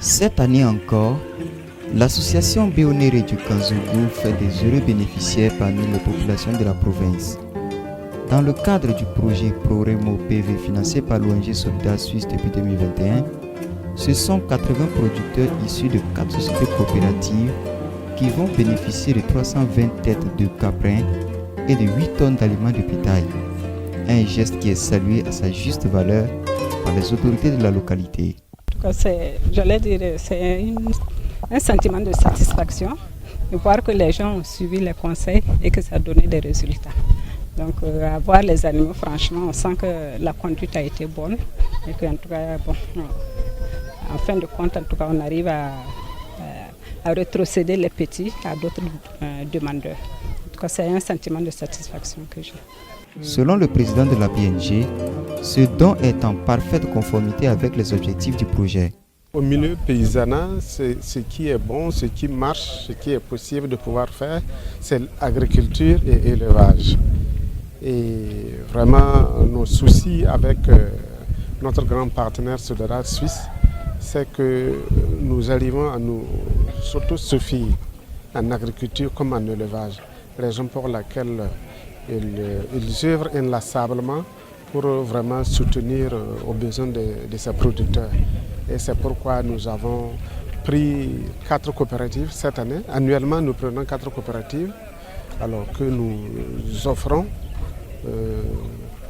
Cette année encore, l'association Béonéré du Kanzougou fait des heureux bénéficiaires parmi les populations de la province. Dans le cadre du projet ProRemo PV financé par l'ONG Soldat Suisse depuis 2021, ce sont 80 producteurs issus de 4 sociétés coopératives qui vont bénéficier de 320 têtes de caprins et de 8 tonnes d'aliments de bétail. Un geste qui est salué à sa juste valeur par les autorités de la localité. C'est un sentiment de satisfaction de voir que les gens ont suivi les conseils et que ça a donné des résultats. Donc à voir les animaux, franchement, on sent que la conduite a été bonne et qu'en tout cas, en fin de compte, en tout cas, on arrive à rétrocéder les petits à d'autres demandeurs. En tout cas, c'est un sentiment de satisfaction que j'ai. Selon le président de la BNG, ce don est en parfaite conformité avec les objectifs du projet. Au milieu paysanat, ce qui est bon, ce qui marche, ce qui est possible de pouvoir faire, c'est l'agriculture et l'élevage. Et vraiment, nos soucis avec notre grand partenaire Soldat Suisse, c'est que nous arrivons à nous s'autosuffire en agriculture comme en élevage. Raison pour laquelle ils œuvrent inlassablement pour vraiment soutenir aux besoins de ces producteurs. Et c'est pourquoi nous avons pris 4 coopératives cette année. Annuellement, nous prenons 4 coopératives, alors que nous offrons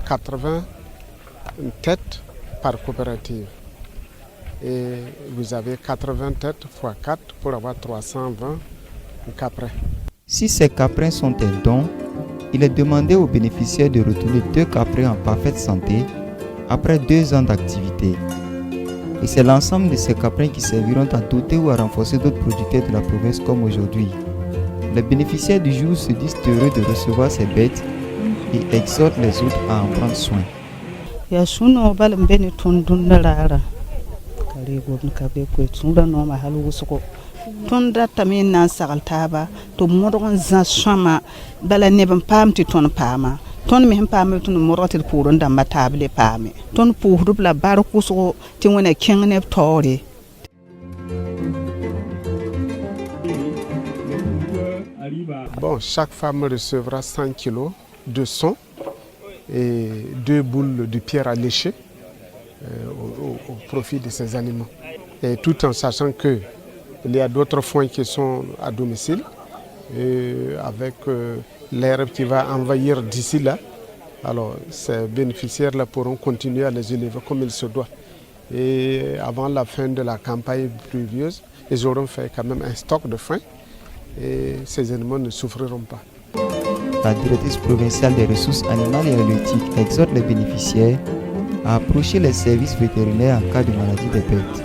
80 têtes par coopérative. Et vous avez 80 têtes x 4 pour avoir 320 caprins. Si ces caprins sont un don, il est demandé aux bénéficiaires de retourner 2 caprins en parfaite santé après 2 ans d'activité. Et c'est l'ensemble de ces caprins qui serviront à doter ou à renforcer d'autres producteurs de la province comme aujourd'hui. Les bénéficiaires du jour se disent heureux de recevoir ces bêtes et exhortent les autres à en prendre soin. Tunda tamin nan sagaltaba to modon zan shama bala nebam pam ti ton pama ton mi pam ton morotil puron da matable pame ton puhru bla bar kuso ti wona kengne tori. Bon, chaque femme recevra 100 kg de son et 2 boules de pierre à lécher au profit de ces animaux. Et tout en sachant que il y a d'autres foins qui sont à domicile avec l'herbe qui va envahir d'ici là. Alors ces bénéficiaires-là pourront continuer à les élever comme il se doit. Et avant la fin de la campagne pluvieuse, ils auront fait quand même un stock de foin et ces animaux ne souffriront pas. La directrice provinciale des ressources animales et halieutiques exhorte les bénéficiaires à approcher les services vétérinaires en cas de maladie des bêtes.